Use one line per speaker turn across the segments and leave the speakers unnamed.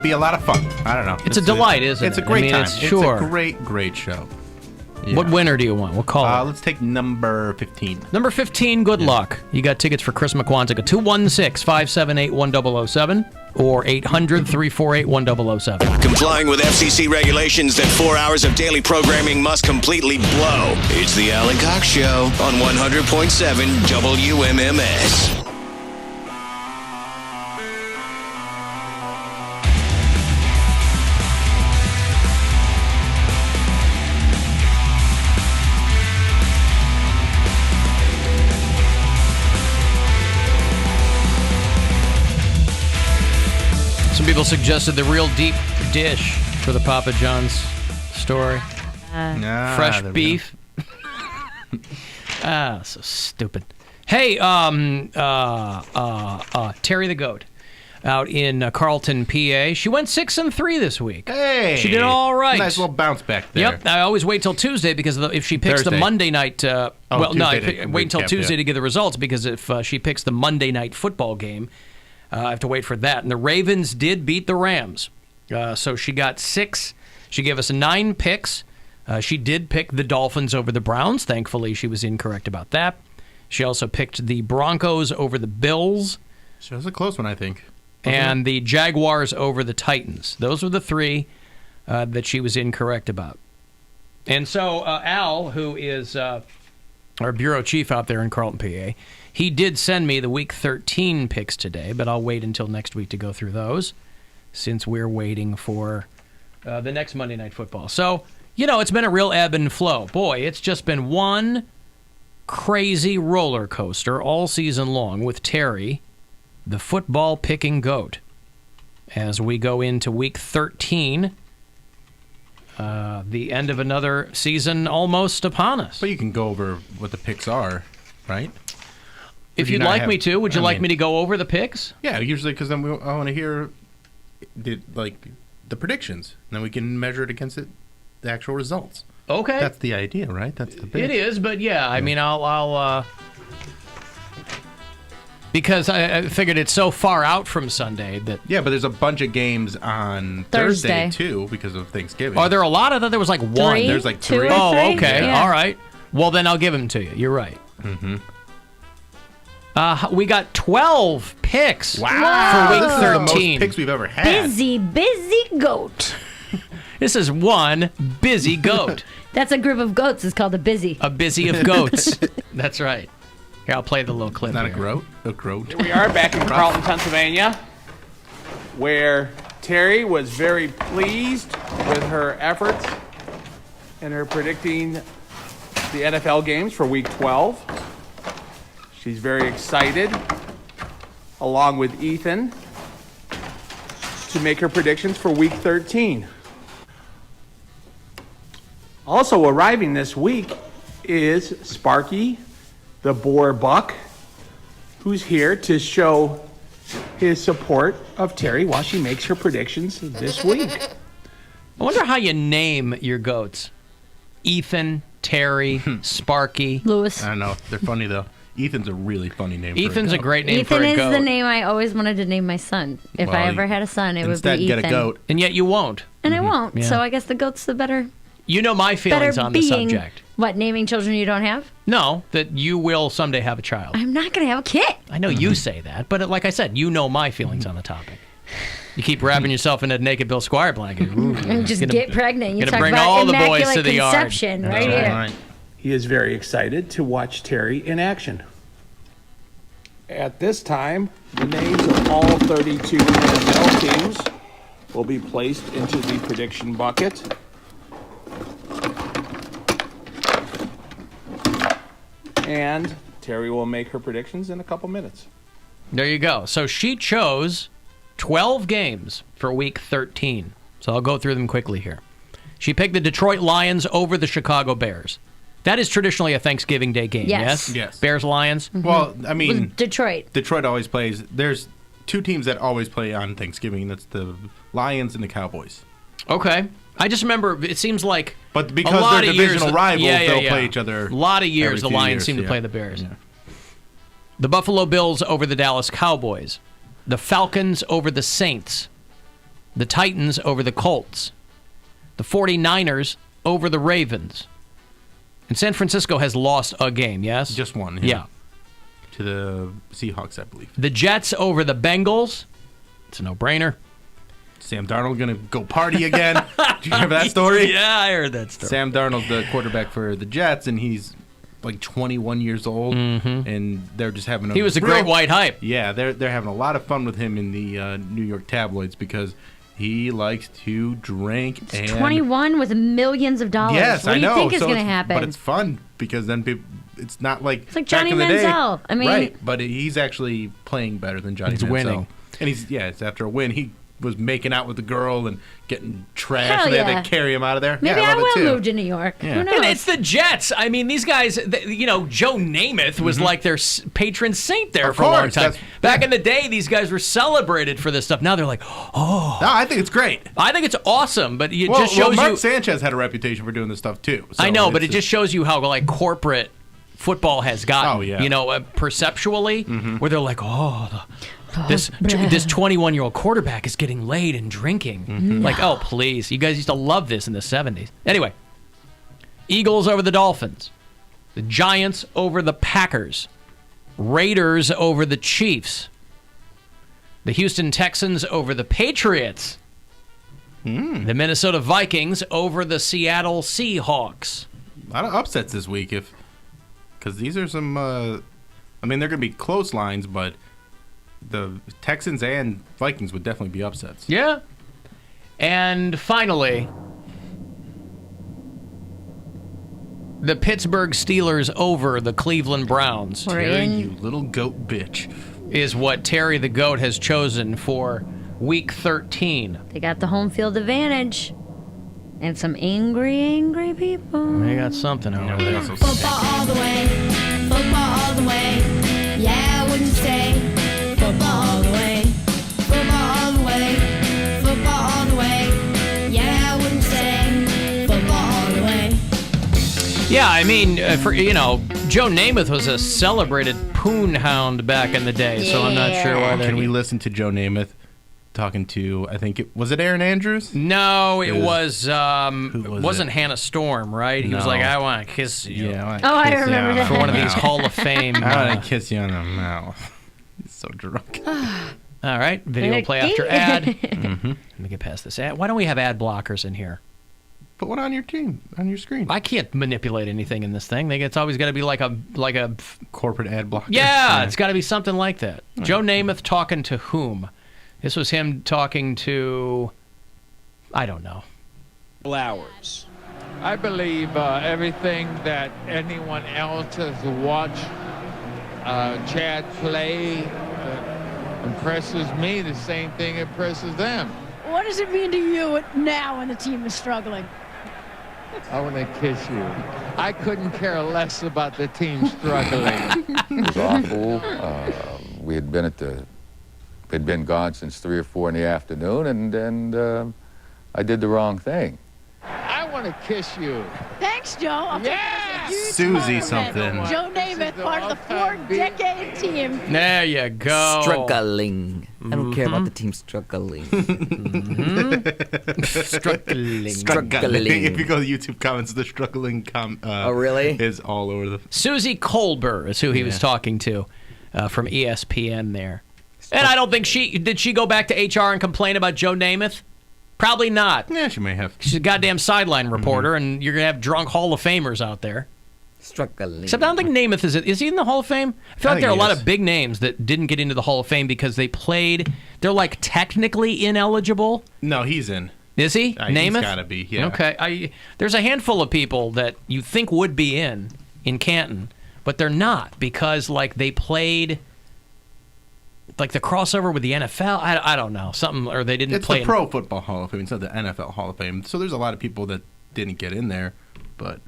Be a lot of fun. I don't know.
It's a delight, isn't it?
It's a great time.
Sure.
It's a great show. Yeah.
What winner do you want? What call?
Let's take number 15.
Number 15, good luck. You got tickets for Chris McQuantica. 216-578-1007 or 800-348-1007.
Complying with FCC regulations that 4 hours of daily programming must completely blow. It's the Alan Cox Show on 100.7 WMMS.
Some people suggested the real deep dish for the Papa John's story. Fresh beef. So stupid. Hey, Terry the Goat out in Carlton, PA. She went 6-3 this week.
Hey,
she did all right.
Nice little bounce back there.
Yep. I always wait till Tuesday because if she picks the Monday night, I wait until Tuesday to get the results because if she picks the Monday night football game, I have to wait for that. And the Ravens did beat the Rams, so she got 6. She gave us 9 picks. She did pick the Dolphins over the Browns. Thankfully, she was incorrect about that. She also picked the Broncos over the Bills.
So it was a close one, I think.
And the Jaguars over the Titans. Those were the 3 that she was incorrect about. And so Al, who is our bureau chief out there in Carlton, PA, he did send me the Week 13 picks today, but I'll wait until next week to go through those since we're waiting for the next Monday Night Football. So, it's been a real ebb and flow. Boy, it's just been one crazy roller coaster all season long with Terry, the football-picking goat. As we go into Week 13, the end of another season almost upon us.
But you can go over what the picks are, right?
If you'd like me to, would you like me to go over the picks?
Yeah, usually because then I want to hear the predictions. And then we can measure it against the actual results.
Okay.
That's the idea, right? That's the bit.
It is, but yeah, I mean, I'll because I figured it's so far out from Sunday that...
Yeah, but there's a bunch of games on Thursday too, because of Thanksgiving.
Are there a lot? I thought there was like 1.
There's like 3.
Oh, okay. Yeah. All right. Well, then I'll give them to you. You're right.
Mm-hmm.
We got 12 picks for Week 13.
This is the most picks we've ever had.
Busy goat.
This is one busy goat.
That's a group of goats. It's called a busy.
A busy of goats. That's right. Here, I'll play the little clip.
Not a groat? A groat.
Here we are back in Carlton, Pennsylvania, where Terry was very pleased with her efforts and her predicting the NFL games for Week 12. She's very excited, along with Ethan, to make her predictions for Week 13. Also arriving this week is Sparky, the Boar Buck, who's here to show his support of Terry while she makes her predictions this week.
I wonder how you name your goats. Ethan, Terry, Sparky.
Lewis.
I don't know. They're funny, though. Ethan's a really funny name
Ethan's
for a goat.
a great name for a goat.
Ethan is the name I always wanted to name my son. If I ever had a son, it would be Ethan.
Instead, get a goat.
And yet you won't.
And I won't.
Yeah.
So I guess the goat's the better...
You know my feelings on the subject.
What, naming children you don't have?
No, that you will someday have a child.
I'm not going to have a kid.
I know you say that, but like I said, you know my feelings on the topic. You keep wrapping yourself in a naked Bill Squire blanket.
And just get pregnant. You
gonna
talk
bring
about
all the
immaculate
boys to the yard.
conception right here.
Right.
He is very excited to watch Terry in action. At this time, the names of all 32 NFL teams will be placed into the prediction bucket. And Terry will make her predictions in a couple minutes.
There you go. So she chose 12 games for Week 13. So I'll go through them quickly here. She picked the Detroit Lions over the Chicago Bears. That is traditionally a Thanksgiving Day game, yes?
Yes.
Bears-Lions?
Mm-hmm.
Well, I mean...
Detroit.
Detroit always plays... There's 2 teams that always play on Thanksgiving. That's the Lions and the Cowboys.
Okay. I just remember, it seems like...
But because they're divisional rivals, they'll play each other.
A lot of years, the Lions seem to play the Bears. Yeah. The Buffalo Bills over the Dallas Cowboys. The Falcons over the Saints. The Titans over the Colts. The 49ers over the Ravens. And San Francisco has lost a game, yes?
Just one.
Yeah.
To the Seahawks, I believe.
The Jets over the Bengals. It's a no-brainer.
Sam Darnold going to go party again. Did you hear that story?
Yeah, I heard that story.
Sam Darnold's the quarterback for the Jets, and he's like 21 years old, and they're just having
He was a great white hype.
Yeah, they're having a lot of fun with him in the New York tabloids because he likes to drink.
He's 21 with millions of dollars.
Yes,
what do you
I know.
think is
So
going to
it's-
happen?
But it's fun because then people, it's not like
It's like
back
Johnny
in the day.
Manziel. I mean-
right? But he's actually playing better than Johnny
He's
Manziel.
winning.
And it's after a win. He was making out with the girl and getting trashed.
Hell
So they
yeah.
had to carry him out of there.
Maybe
yeah,
I
love it
will
too.
move to New York.
Yeah.
Who knows?
And it's the Jets. I mean, these guys, Joe Namath was like their patron saint there
Of
for a long
course,
time.
that's-
Back in the day, these guys were celebrated for this stuff. Now they're like, oh.
No, I think it's great.
I think it's awesome, but it
Well,
just shows
Mark
you.
Sanchez had a reputation for doing this stuff too. So
I know, but it
it's
just shows you how like corporate football has gotten.
Oh, yeah.
Perceptually, where they're like, this 21-year-old quarterback is getting laid and drinking. Like, oh, please. You guys used to love this in the 70s. Anyway, Eagles over the Dolphins. The Giants over the Packers. Raiders over the Chiefs. The Houston Texans over the Patriots. The Minnesota Vikings over the Seattle Seahawks.
a lot of upsets this week, because these are some. I mean, they're going to be close lines, but the Texans and Vikings would definitely be upsets.
Yeah. And finally, the Pittsburgh Steelers over the Cleveland Browns
We're
Terry,
in.
you little goat bitch.
is what Terry the Goat has chosen for Week 13.
They got the home field advantage. And some angry people.
They got something over there.
Football all the way, football all the way. Yeah, wouldn't you say? Football all the way, football all the way, football all the way. Yeah, wouldn't you say? Football all the way.
Yeah, I mean, Joe Namath was a celebrated poon hound back in the day, so I'm not sure why
Can we
that.
listen to Joe Namath talking to? I think was it Aaron Andrews?
No, it
was-
was.
who was
wasn't
it?
Hannah Storm, right? He was
No.
like, "I want to kiss you."
Yeah.
Oh, I remember that.
For one of these Hall of Fame.
I want to kiss you on the mouth. He's so drunk.
All right, video play after ad. Let me get past this ad. Why don't we have ad blockers in here?
Put one on your team, on your screen.
I can't manipulate anything in this thing. It's always got to be like a
Corporate ad blocker.
yeah. It's got to be something like that. Joe Namath talking to whom? This was him talking to, I don't know.
Hours. I believe everything that anyone else has watched Chad play impresses me. The same thing impresses them.
What does it mean to you now when the team is struggling?
I want to kiss you. I couldn't care less about the team struggling.
It was awful. We had been gone since 3 or 4 in the afternoon, and I did the wrong thing.
I want to kiss you.
Thanks, Joe. I'll take
Yeah!
that as a huge
Susie
compliment.
something.
Joe Namath, part of the
all-time big-
4-decade team.
There you go.
Struggling. I don't care about the team struggling.
Struggling.
Struggling.
If you go to YouTube comments, the struggling
Oh, really?
is all over the.
Susie Colbert is who he was talking to from ESPN there. And I don't think did she go back to HR and complain about Joe Namath? Probably not.
Yeah, she may have.
She's a goddamn sideline reporter, and you're going to have drunk Hall of Famers out there.
Struggling.
Except I don't think Namath is he in the Hall of Fame? I feel
I
like there are a
think
lot
he is.
of big names that didn't get into the Hall of Fame because they're like technically ineligible.
No, he's in.
Is he?
He's
Namath?
gotta be, yeah.
Okay. There's a handful of people that you think would be in Canton, but they're not because like they played like the crossover with the NFL. I don't know. Something or they didn't
It's
play
the
in-
Pro Football Hall of Fame. It's not the NFL Hall of Fame. So there's a lot of people that didn't get in there, but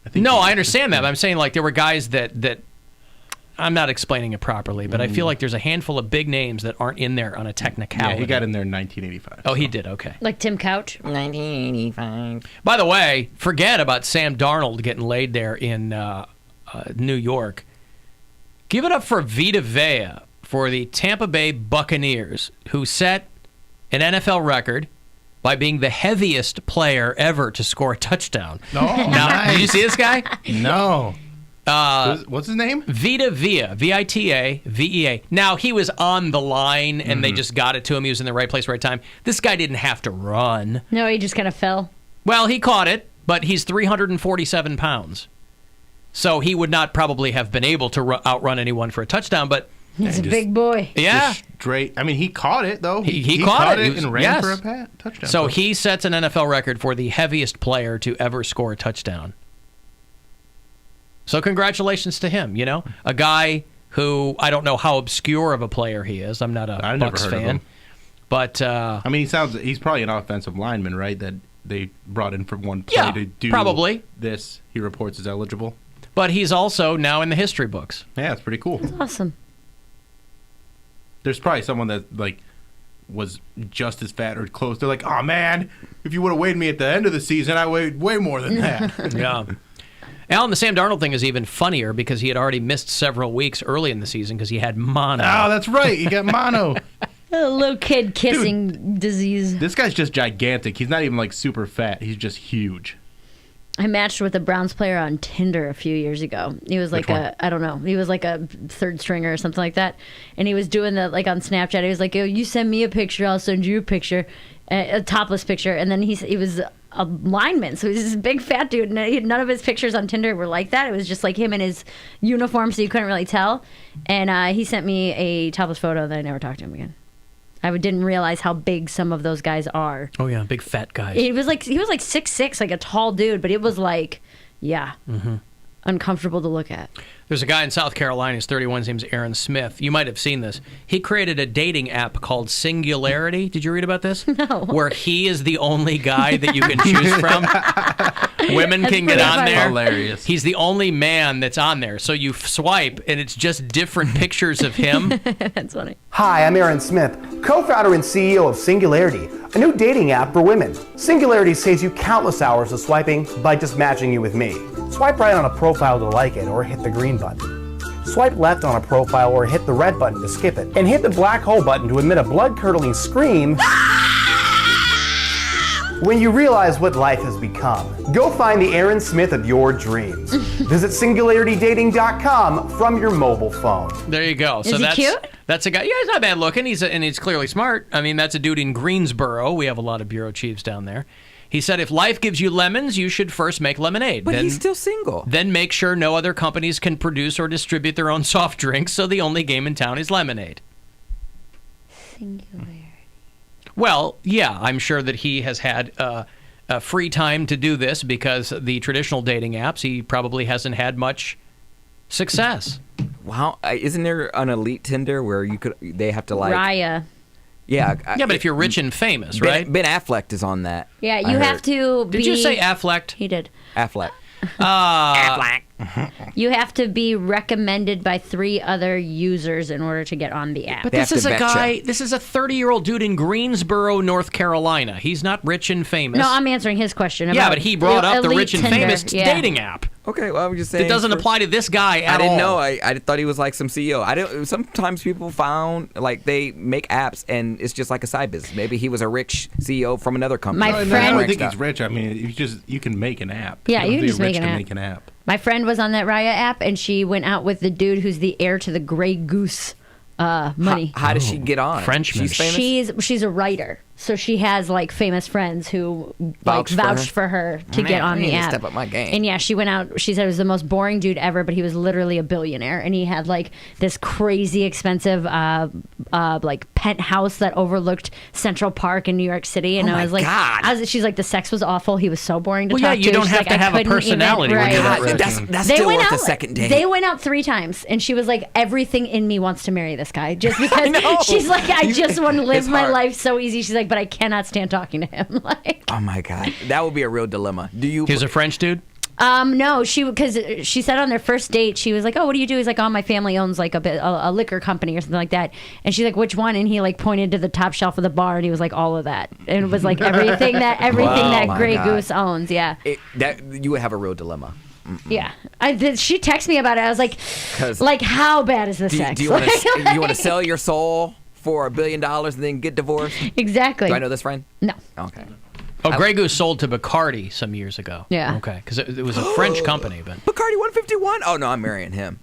I think.
No, I understand that. But I'm saying like there were guys that I'm not explaining it properly, but I feel like there's a handful of big names that aren't in there on a technicality.
Yeah, he got in there in 1985.
Oh, he did. Okay.
Like Tim Couch.
1985.
By the way, forget about Sam Darnold getting laid there in New York. Give it up for Vita Vea for the Tampa Bay Buccaneers, who set an NFL record by being the heaviest player ever to score a touchdown.
No,
Now, did you see this guy?
No. What's his name?
Vita Vea, Vita-Vea. Now, he was on the line, and they just got it to him. He was in the right place, right time. This guy didn't have to run.
No, he just kind of fell.
Well, he caught it, but he's 347 pounds. So he would not probably have been able to outrun anyone for a touchdown, but...
He's a big boy.
Yeah.
Straight. I mean, he caught it, though.
He caught it.
And ran for a touchdown.
So he sets an NFL record for the heaviest player to ever score a touchdown. So congratulations to him, you know? A guy who, I don't know how obscure of a player he is. I'm not a Bucs fan. But
I mean, he's probably an offensive lineman, right? That they brought in for one play to do
probably
this. He reports is eligible.
But he's also now in the history books.
Yeah, it's pretty cool.
That's awesome.
There's probably someone that was just as fat or close. They're like, oh man, if you would have weighed me at the end of the season, I weighed way more than that.
Yeah. Alan, the Sam Darnold thing is even funnier because he had already missed several weeks early in the season because he had mono.
Oh, that's right. He got mono.
A little kid kissing disease.
This guy's just gigantic. He's not even super fat. He's just huge.
I matched with a Browns player on Tinder a few years ago. He was like I don't know. He was like a third stringer or something like that. And he was doing that on Snapchat. He was like, "Yo, you send me a picture, I'll send you a picture, a topless picture." And then he was a lineman, so he's this big fat dude. And none of his pictures on Tinder were like that. It was just like him in his uniform, so you couldn't really tell. And he sent me a topless photo that I never talked to him again. I didn't realize how big some of those guys are.
Oh yeah, big fat guys.
He was like 6'6", like a tall dude, but it was uncomfortable to look at.
There's a guy in South Carolina, he's 31, his name's Aaron Smith. You might have seen this. He created a dating app called Singularity. Did you read about this?
No.
Where he is the only guy that you can choose from. Women can get on there.
Hilarious.
He's the only man that's on there. So you swipe, and it's just different pictures of him.
That's funny.
Hi, I'm Aaron Smith, co-founder and CEO of Singularity, a new dating app for women. Singularity saves you countless hours of swiping by just matching you with me. Swipe right on a profile to like it or hit the green button. Swipe left on a profile or hit the red button to skip it. And hit the black hole button to emit a blood-curdling scream when you realize what life has become. Go find the Aaron Smith of your dreams. Visit SingularityDating.com from your mobile phone.
There you go.
Is he cute?
That's a guy. Yeah, he's not bad looking. He's clearly smart. I mean, that's a dude in Greensboro. We have a lot of bureau chiefs down there. He said, if life gives you lemons, you should first make lemonade.
But he's still single.
Then make sure no other companies can produce or distribute their own soft drinks, so the only game in town is lemonade.
Singularity.
Well, yeah, I'm sure that he has had free time to do this because the traditional dating apps, he probably hasn't had much success.
Wow, isn't there an elite Tinder where they have to
Raya.
Yeah.
Yeah, but if you're rich and famous, right?
Ben Affleck is on that.
Yeah, you have to be...
Did you say Affleck?
He did.
Affleck.
Affleck.
You have to be recommended by 3 other users in order to get on the app.
But this is a guy, this is a 30-year-old dude in Greensboro, North Carolina. He's not rich and famous.
No, I'm answering his question.
Yeah, but he brought up the
elite
rich and
Tinder.
famous dating app.
Okay, well, I was just saying.
It doesn't apply to this guy at all.
I didn't know. I thought he was like some CEO. Sometimes people found, they make apps, and it's just like a side business. Maybe he was a rich CEO from another company.
My friend...
I don't think he's rich. I mean, you can make an app.
Yeah, you can just make
an app.
My friend was on that Raya app, and she went out with the dude who's the heir to the Grey Goose money.
How does she get on?
Frenchman.
She's famous?
She's a writer, so she has famous friends who vouched for her to get on the app.
Step up my game.
And yeah, she went out. She said it was the most boring dude ever, but he was literally a billionaire, and he had this crazy expensive penthouse that overlooked Central Park in New York City. And I was like,
God.
she's like, the sex was awful. He was so boring to talk to.
You don't have to have a personality when you're that rich.
That's still worth a second date.
They went out 3 times, and she was like, everything in me wants to marry this guy just because she's like, I just want to live my life so easy. She's like, but I cannot stand talking to him.
Oh my God, that would be a real dilemma.
He's a French dude?
No, because she said on their first date, she was like, oh, what do you do? He's like, oh, my family owns a liquor company or something like that. And she's like, which one? And he pointed to the top shelf of the bar, and he was like, all of that. And it was like everything that Grey Goose owns. Yeah.
You would have a real dilemma. Mm-mm.
Yeah, she texted me about it. I was like, how bad is the sex?
Do you want to sell your soul for $1 billion and then get divorced?
Exactly.
Do I know this friend?
No.
Okay.
Oh, Grey Goose sold to Bacardi some years ago.
Yeah.
Okay, because it was a French company, but
Bacardi 151? Oh, no, I'm marrying him.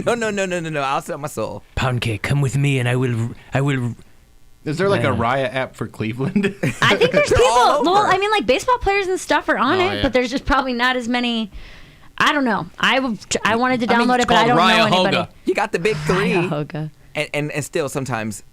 No. I'll sell my soul.
Poundcake, come with me and I will.
Is there like a Raya app for Cleveland?
I think there's
They're all
people.
over.
Well, I mean, like baseball players and stuff are on
Oh,
it,
yeah.
but there's just probably not as many. I don't know. I wanted to download
it's
it, but I
called
don't know
Raya
anybody.
Hoga.
You got the big three.
Hoga.
And still sometimes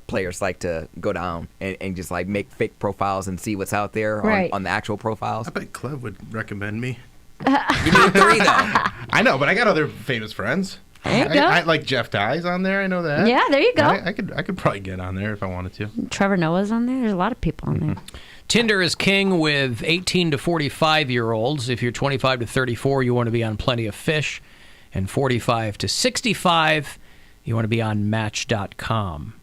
players like to go down and just like make fake profiles and see what's out there
Right.
on the actual profiles.
I bet Clev would recommend me.
You need 3 though.
I know, but I got other famous friends.
There you go.
I like Jeff Dye's on there. I know that.
Yeah, there you go.
I could probably get on there if I wanted to.
Trevor Noah's on there. There's a lot of people on there.
Tinder is king with 18 to 45-year-olds. If you're 25 to 34, you want to be on Plenty of Fish. And 45 to 65, you want to be on Match.com.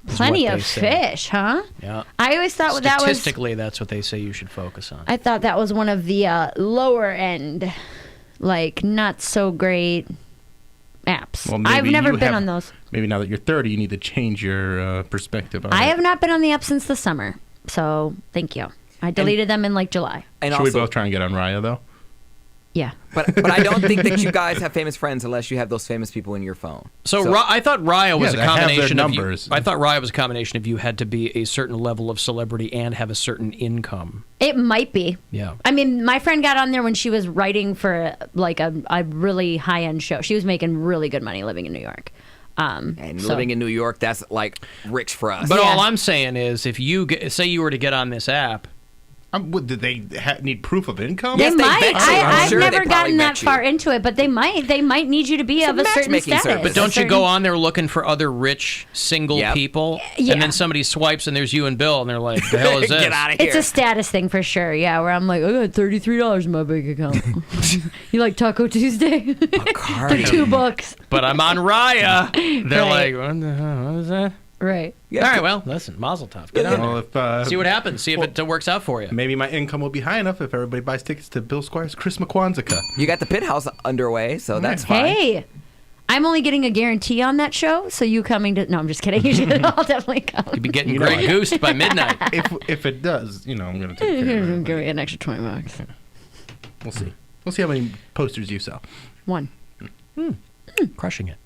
is
Plenty
what
of
they say.
Fish, huh?
Yeah.
I always thought that was.
Statistically, that's what they say you should focus on.
I thought that was one of the lower end, like not so great apps.
Well, maybe
I've never
you
been
have-
on those.
Maybe now that you're 30, you need to change your perspective on
I
it.
have not been on the app since the summer, so thank you. I deleted them in like July.
And
Should
also,
we both try and get on Raya, though?
Yeah.
but I don't think that you guys have famous friends unless you have those famous people in your phone.
So I thought Raya was
Yeah,
a
they have their
combination of you.
numbers.
I thought Raya was a combination of you had to be a certain level of celebrity and have a certain income.
It might be.
Yeah.
I mean, my friend got on there when she was writing for like a really high end show. She was making really good money living in New York.
And living in New York, that's like rich for us.
But
Yeah.
all I'm saying is, if you say you were to get on this app,
Did they need proof of income?
They
Yes, they
might.
bet you. I'm
I've
sure they
never
probably
gotten that
bet you.
far into it, but they might. They might need you to be
It's
of
a
a certain
matchmaking
status.
service.
but don't
A
you go
certain-
on there looking for other rich single
Yep.
people,
Yeah.
and then somebody swipes and there's you and Bill, and they're like, "The hell is this?"
Get out of here.
It's a status thing for sure. Yeah, where I'm like, I got $33 in my bank account. You like Taco Tuesday? For $2.
But I'm on Raya. They're
Right.
like, "What the hell? What is that?"
Right.
All right, well, listen, Mazel Tov. Get on
Well,
there.
if,
See what happens. See if it works out for you.
maybe my income will be high enough if everybody buys tickets to Bill Squire's Christmas Kwanzaa.
You got the Pit House underway, so that's fine.
Hey, I'm only getting a guarantee on that show, so you coming to... No, I'm just kidding. You should all definitely come.
You'd be getting Grey Goosed by midnight.
If it does, I'm going to take care of it.
Give me an extra $20.
We'll see. We'll see how many posters you sell.
One.
Crushing it.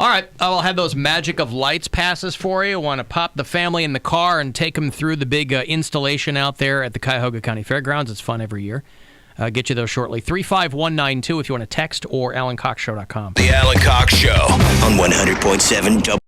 All right, I'll have those Magic of Lights passes for you. Want to pop the family in the car and take them through the big installation out there at the Cuyahoga County Fairgrounds. It's fun every year. Get you those shortly. 35192 if you want to text, or AlanCoxShow.com.
The Alan Cox Show on 100.7